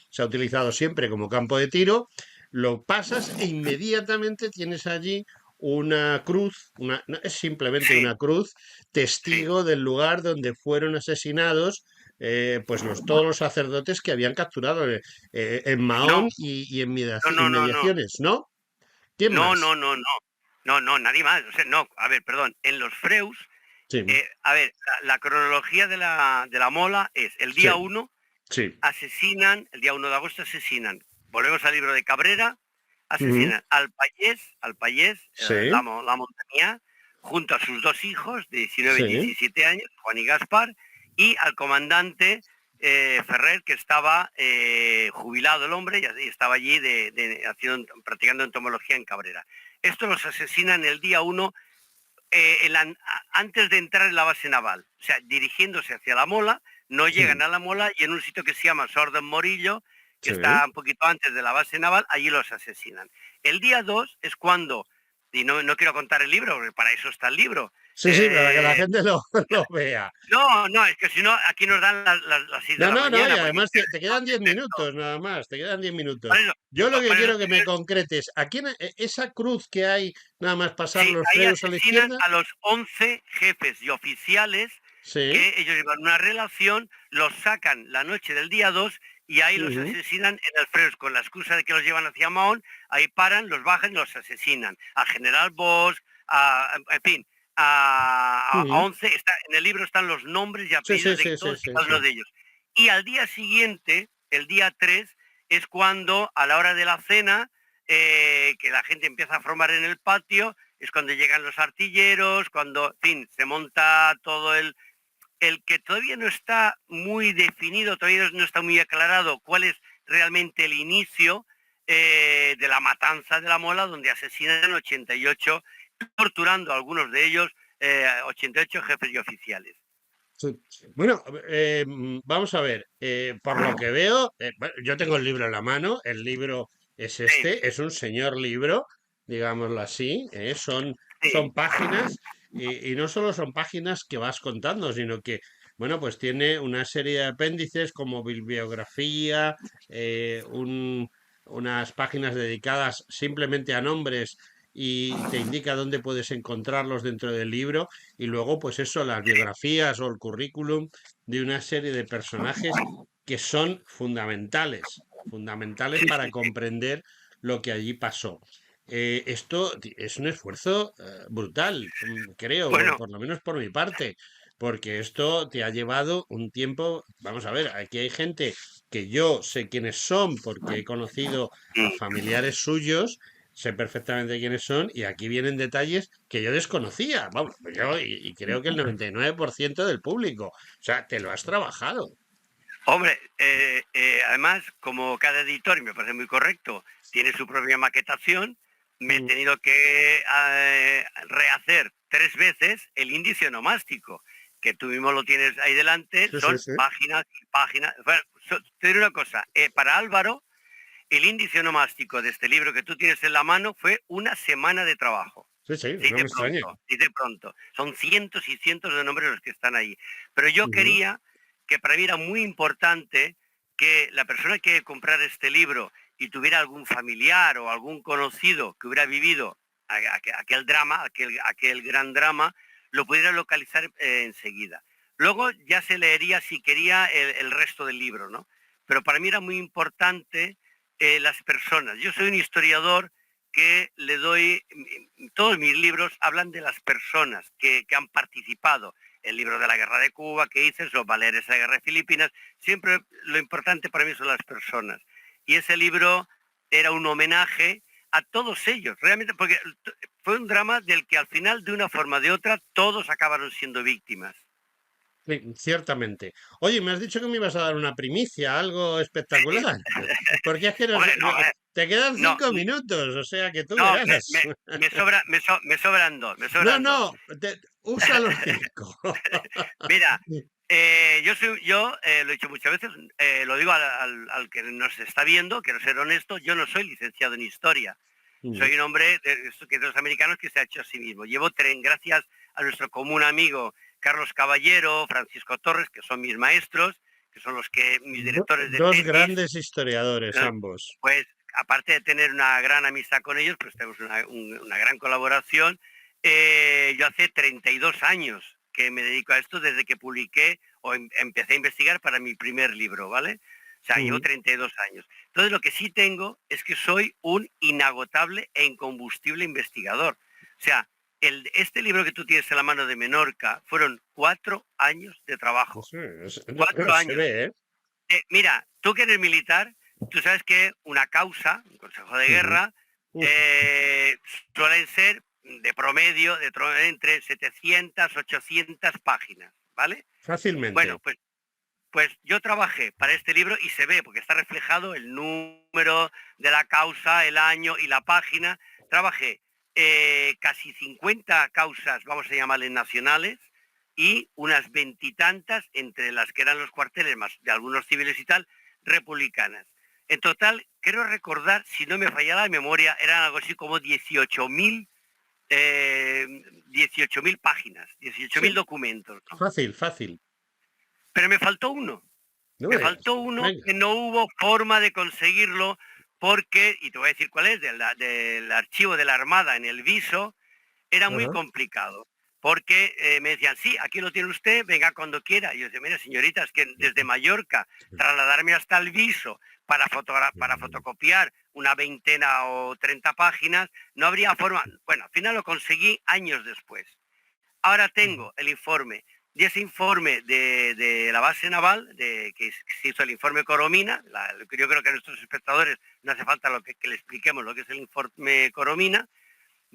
se ha utilizado siempre como campo de tiro, lo pasas e inmediatamente tienes allí una cruz, no, es simplemente sí, una cruz, sí. testigo del lugar donde fueron asesinados pues todos los sacerdotes que habían capturado en Mahón No, y en no. inmediaciones, ¿no? ¿Quién No, más? no, no, no. No, nadie más. O sea, no, a ver, perdón. En los Freus, Sí, a ver, la cronología de la Mola es el sí, día 1 sí. asesinan, el día 1 de agosto asesinan, volvemos al libro de Cabrera, Ujú, asesinan al Payés, sí, la montaña, junto a sus 2 hijos de 19 y sí, 17 años, Juan y Gaspar, y al comandante Ferrer, que estaba jubilado el hombre y estaba allí practicando entomología en Cabrera. Estos los asesinan el día 1 antes de entrar en la base naval, o sea, dirigiéndose hacia la Mola, no llegan sí, a la Mola y en un sitio que se llama Sorden Morillo, que sí. está un poquito antes de la base naval, allí los asesinan. El día 2 es cuando, y no quiero contar el libro, porque para eso está el libro. Sí, sí, para que la eh, gente lo vea. no, es que si no, aquí nos dan las 6 de No, la no, no, y mañana, porque además te quedan 10 esto. minutos nada más, te quedan 10 Por minutos. eso, Yo lo que por eso quiero que me concretes, aquí esa cruz que hay, nada más pasar sí, los ahí freos a la asesinan izquierda, a los 11 jefes y oficiales sí, que ellos llevan una relación, los sacan la noche del día 2 y ahí los ujú, asesinan en el Freus con la excusa de que los llevan hacia Mahón, ahí paran, los bajan y los asesinan. Al general Bosch, en fin, a ujú, 11, en el libro están los nombres y sí, sí, apellidos de sí, sí, todos y sí, cada sí. uno de ellos. Y al día siguiente, el día 3, es cuando a la hora de la cena, que la gente empieza a formar en el patio, es cuando llegan los artilleros, cuando, en fin, se monta todo el que todavía no está muy definido, todavía no está muy aclarado cuál es realmente el inicio de la matanza de la Mola, donde asesinan 88, torturando a algunos de ellos, 88 jefes y oficiales. Sí. Bueno, vamos a ver, por lo que veo, bueno, yo tengo el libro en la mano, el libro es Sí, es un señor libro, digámoslo así, son sí, páginas, y no solo son páginas que vas contando, sino que, bueno, pues tiene una serie de apéndices como bibliografía, unas páginas dedicadas simplemente a nombres y te indica dónde puedes encontrarlos dentro del libro y luego pues eso, las biografías o el currículum de una serie de personajes que son fundamentales Sí, para sí, sí. comprender lo que allí pasó. Es un esfuerzo brutal, creo, Bueno, por lo menos por mi parte, porque esto te ha llevado un tiempo. Vamos a ver, aquí hay gente que yo sé quiénes son porque he conocido a mm, familiares suyos, sé perfectamente quiénes son y aquí vienen detalles que yo desconocía. Vamos, yo y creo que el 99% del público. O sea, te lo has trabajado. hombre, además, como cada editor, y me parece muy correcto, tiene su propia maquetación, me he Mm, tenido que rehacer 3 veces el índice onomástico, que tú mismo lo tienes ahí delante, sí, sí, son sí. páginas y páginas. Bueno, te diré una cosa, para Álvaro, el índice onomástico de este libro que tú tienes en la mano fue una semana de trabajo. Sí, sí, Sí, no me de extraña. pronto, sí, de pronto. Son cientos y cientos de nombres los que están ahí. Pero yo Ujú. quería, que para mí era muy importante que la persona que comprara este libro y tuviera algún familiar o algún conocido que hubiera vivido aquel drama, aquel gran drama, lo pudiera localizar enseguida. Luego ya se leería si quería el resto del libro, ¿no? Pero para mí era muy importante las personas. Yo soy un historiador que le doy, todos mis libros hablan de las personas que han participado. El libro de la guerra de Cuba que hice, los Baleares de la guerra de Filipinas, siempre lo importante para mí son las personas. Y ese libro era un homenaje a todos ellos, realmente, porque fue un drama del que al final, de una forma o de otra, todos acabaron siendo víctimas. Sí, ciertamente. Oye, me has dicho que me ibas a dar una primicia, algo espectacular. Porque es que Hombre, no, te quedan no, 5 minutos, o sea que tú no, verás. me sobran dos, me No, sobran dos. no, usa los 5. Mira, yo lo he dicho muchas veces, lo digo al que nos está viendo, quiero ser honesto, yo no soy licenciado en historia. Ujú. Soy un hombre de los americanos que se ha hecho a sí mismo. Gracias a nuestro común amigo Carlos Caballero, Francisco Torres, que son mis maestros, que son mis directores de Dos tesis, grandes historiadores, ¿eh? ambos. Pues aparte de tener una gran amistad con ellos, pues tenemos una gran colaboración. Yo hace 32 años que me dedico a esto desde que publiqué o empecé a investigar para mi primer libro, ¿vale? O sea, llevo Ujú. 32 años. Entonces lo que sí tengo es que soy un inagotable e incombustible investigador. O sea, este libro que tú tienes en la mano de Menorca fueron 4 años de trabajo. Sí, Cuatro se años. ve, ¿eh? Mira, tú que eres militar, tú sabes que una causa, un consejo de Ujú. guerra, Uf, eh, suelen ser de promedio entre 700, 800 páginas, ¿vale? Bueno, fácilmente. pues yo trabajé para este libro y se ve, porque está reflejado el número de la causa, el año y la página. Trabajé casi 50 causas, vamos a llamarles nacionales, y unas veintitantas, entre las que eran los cuarteles más de algunos civiles y tal, republicanas. En total, quiero recordar, si no me falla la memoria, eran algo así como 18.000 páginas, dieciocho Sí, mil documentos, ¿no? fácil, fácil. Pero me faltó uno. No me Me digas. faltó uno Venga. que no hubo forma de conseguirlo porque, y te voy a decir cuál es, del archivo de la Armada en el Viso, era muy Ajá. complicado. Porque me decían, sí, aquí lo tiene usted, venga cuando quiera. Y yo decía, mira, señorita, es que desde Mallorca, trasladarme hasta el Viso para fotocopiar una veintena o 30 páginas, no habría forma. Bueno, al final lo conseguí años después. Ahora tengo el informe. Y ese informe de la base naval, que se hizo el informe Coromina, yo creo que a nuestros espectadores no hace falta que le expliquemos lo que es el informe Coromina,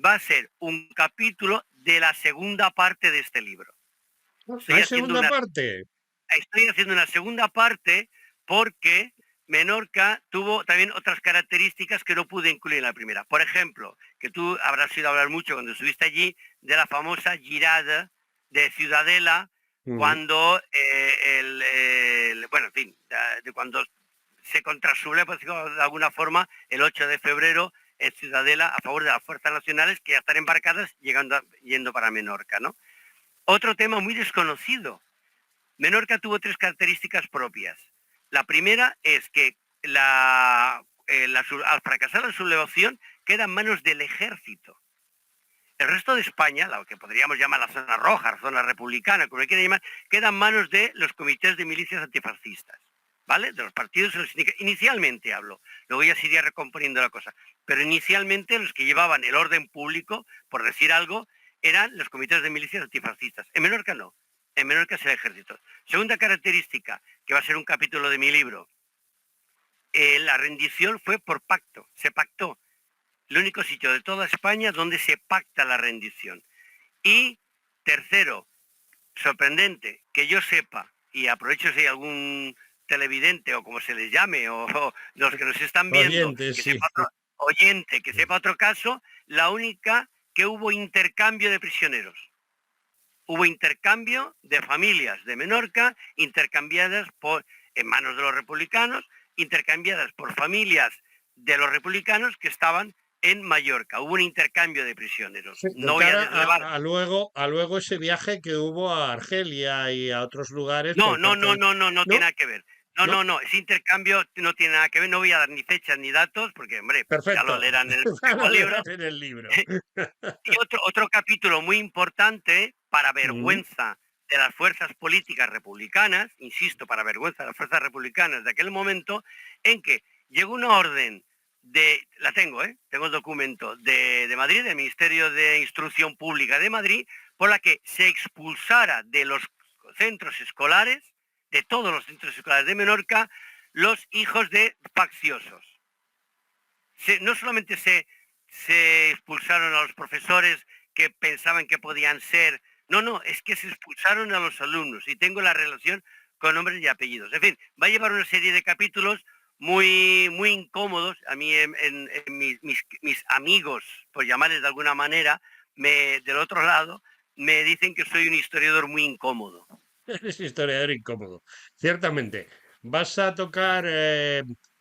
va a ser un capítulo de la segunda parte de este libro. Estoy Hay haciendo segunda una, parte. estoy haciendo una segunda parte porque Menorca tuvo también otras características que no pude incluir en la primera. Por ejemplo, que tú habrás oído hablar mucho cuando estuviste allí de la famosa girada de Ciudadela, Ujú. cuando, bueno, en fin, de cuando se contrasuble, pues, de alguna forma, el 8 de febrero en Ciudadela a favor de las fuerzas nacionales que ya están embarcadas yendo para Menorca, ¿no? Otro tema muy desconocido. Menorca tuvo tres características propias. La primera es que al fracasar la sublevación, queda en manos del ejército. El resto de España, lo que podríamos llamar la zona roja, la zona republicana, como le quieran llamar, queda en manos de los comités de milicias antifascistas, ¿vale? De los partidos, inicialmente hablo, luego ya se iría recomponiendo la cosa, pero inicialmente los que llevaban el orden público, por decir algo, eran los comités de milicias antifascistas. En Menorca no, en Menorca es el ejército. Segunda característica, que va a ser un capítulo de mi libro, la rendición fue por pacto, se pactó. El único sitio de toda España donde se pacta la rendición. Y tercero, sorprendente, que yo sepa, y aprovecho si hay algún televidente o como se les llame, o los que nos están viendo, Oyentes, que sí. sepa otro oyente, que sepa otro caso, la única que hubo intercambio de prisioneros. Hubo intercambio de familias de Menorca, intercambiadas en manos de los republicanos, intercambiadas por familias de los republicanos que estaban en Mallorca. Hubo un intercambio de prisioneros. Sí, de No voy a cara desvelar. a luego ese viaje que hubo a Argelia y a otros lugares No, por no, parte no, de... no, no, no tiene ¿No? nada que ver. No, ¿No? no, no, ese intercambio no tiene nada que ver. No voy a dar ni fechas ni datos, porque, hombre, ya lo Perfecto. leerán en el Ya lo próximo libro. leerás en el libro. Y otro capítulo muy importante, para Mm, vergüenza de las fuerzas políticas republicanas, insisto, para vergüenza de las fuerzas republicanas de aquel momento, en que llegó una orden la tengo, tengo el documento de Madrid, del Ministerio de Instrucción Pública de Madrid, por la que se expulsara de los centros escolares, de todos los centros escolares de Menorca, los hijos de facciosos. No solamente se expulsaron a los profesores que pensaban que podían ser, no, es que se expulsaron a los alumnos y tengo la relación con nombres y apellidos. En fin, va a llevar una serie de capítulos muy, muy incómodos. A mí mis amigos, por llamarles de alguna manera, del otro lado, me dicen que soy un historiador muy incómodo. Eres historiador incómodo. Ciertamente. Vas a tocar,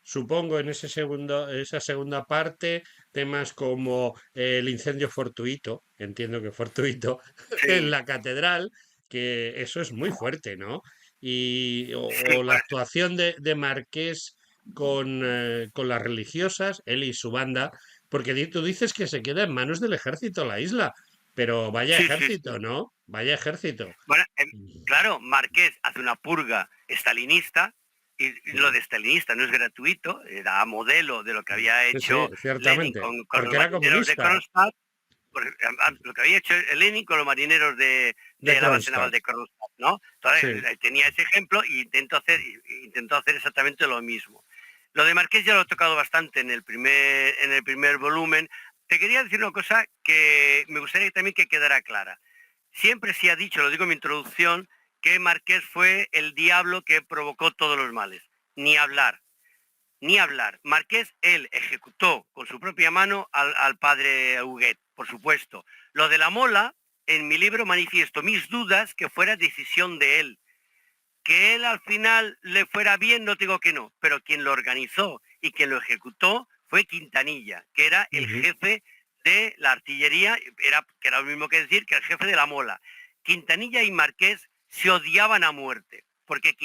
supongo, en esa segunda parte, temas como el incendio fortuito, entiendo que fortuito, en Sí, la catedral, que eso es muy fuerte, ¿no? sí, O la bueno, actuación de Marqués con las religiosas, él y su banda, porque tú dices que se queda en manos del ejército la isla, pero vaya sí, sí, ejército, sí. ¿no? Vaya ejército. Bueno, claro, Marqués hace una purga estalinista y lo Mm. de estalinista no es gratuito, era modelo de lo que había Sí, sí, hecho Lenin ciertamente, con los porque era marineros de comunista Kronstadt, lo que había hecho Lenin con los marineros de de la base naval Kronstadt. de Kronstadt, ¿no? Entonces, Sí. tenía ese ejemplo y intentó hacer exactamente lo mismo. Lo de Marqués ya lo he tocado bastante en el primer volumen. Te quería decir una cosa que me gustaría también que quedara clara. Siempre se ha dicho, lo digo en mi introducción, que Marqués fue el diablo que provocó todos los males. Ni hablar, ni hablar. Marqués, él ejecutó con su propia mano al padre Huguet, por supuesto. Lo de la mola, en mi libro manifiesto mis dudas que fuera decisión de él. Que él al final le fuera bien, no digo que no, pero quien lo organizó y quien lo ejecutó fue Quintanilla, que era el Ujú. jefe de la artillería, que era lo mismo que decir que el jefe de la mola. Quintanilla y Marqués se odiaban a muerte, porque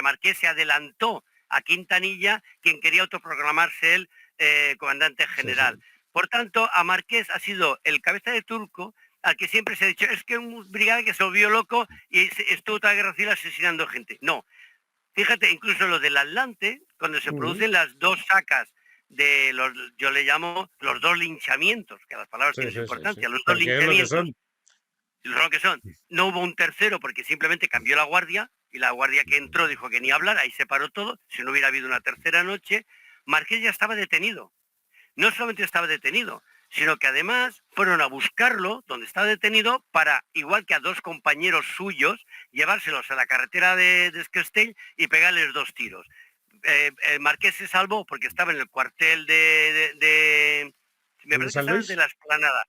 Marqués se adelantó a Quintanilla, quien quería autoproclamarse él comandante Sí, sí. general. Por tanto, a Marqués ha sido el cabeza de turco al que siempre se ha dicho, es que un brigada que se volvió loco y estuvo toda la guerra civil asesinando gente. No, fíjate, incluso los del Atlante, cuando se Ujú. producen las dos sacas de los, yo le llamo los dos linchamientos, que las palabras Sí, tienen su sí, sí, sí. importancia, los dos Porque es lo que linchamientos, son. lo que son, no hubo un tercero porque simplemente cambió la guardia y la guardia que entró dijo que ni hablar, ahí se paró todo, si no hubiera habido una tercera noche, Marqués ya estaba detenido. No solamente estaba detenido, sino que además fueron a buscarlo donde estaba detenido para, igual que a dos compañeros suyos, llevárselos a la carretera de Esquestell y pegarles dos tiros. El Marqués se salvó porque estaba en el cuartel me ¿De parece que San estaba de Luis? la Esplanada.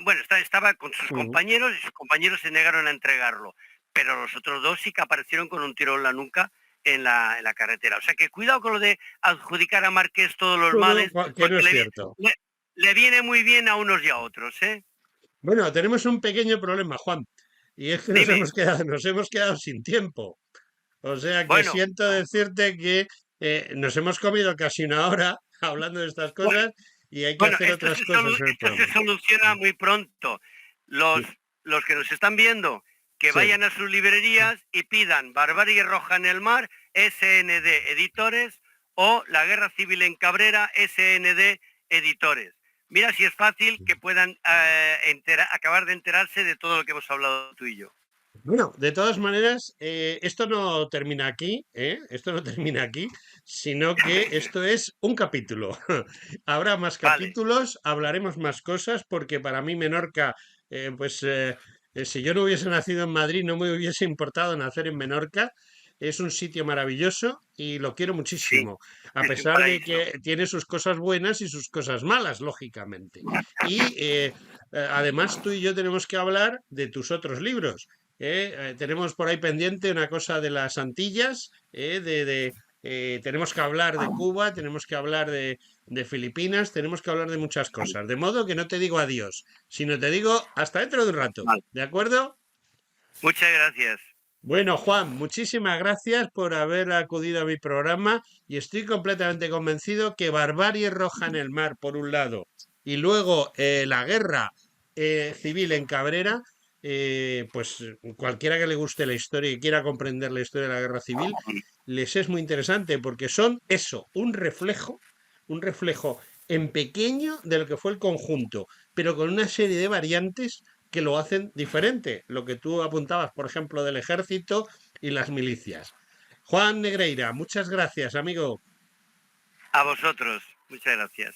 Bueno, estaba con sus Ujú. compañeros y sus compañeros se negaron a entregarlo. Pero los otros dos sí que aparecieron con un tiro en la nuca en la carretera. O sea que cuidado con lo de adjudicar a Marqués todos los Todo males, que no porque es cierto. le viene muy bien a unos y a otros, ¿eh? Bueno, tenemos un pequeño problema, Juan, y es que Dime. nos hemos quedado sin tiempo. O sea que Bueno, siento decirte que nos hemos comido casi una hora hablando de estas Bueno, cosas y hay que bueno, hacer otras cosas en el esto se programa. soluciona muy pronto. Los, Sí, los que nos están viendo, que sí. vayan a sus librerías y pidan Barbarie Roja en el Mar, SND Editores, o La Guerra Civil en Cabrera, SND Editores. Mira si es fácil que puedan acabar de enterarse de todo lo que hemos hablado tú y yo. Bueno, de todas maneras, esto no termina aquí, ¿eh? Esto no termina aquí, sino que esto es un capítulo. Habrá más Vale, capítulos, hablaremos más cosas, porque para mí Menorca, si yo no hubiese nacido en Madrid, no me hubiese importado nacer en Menorca. Es un sitio maravilloso y lo quiero sí, muchísimo, a es un pesar de paraíso. que tiene sus cosas buenas y sus cosas malas, lógicamente. Y además tú y yo tenemos que hablar de tus otros libros. Tenemos por ahí pendiente una cosa de las Antillas, tenemos que hablar de Cuba, tenemos que hablar de Filipinas, tenemos que hablar de muchas cosas. De modo que no te digo adiós, sino te digo hasta dentro de un rato. Vale. ¿De acuerdo? Muchas gracias. Bueno, Juan, muchísimas gracias por haber acudido a mi programa y estoy completamente convencido que Barbarie Roja en el Mar, por un lado, y luego la guerra civil en Cabrera, pues cualquiera que le guste la historia y quiera comprender la historia de la guerra civil, les es muy interesante porque son eso, un reflejo en pequeño de lo que fue el conjunto, pero con una serie de variantes que lo hacen diferente. Lo que tú apuntabas, por ejemplo, del ejército y las milicias. Juan Negreira, muchas gracias, amigo. A vosotros. Muchas gracias.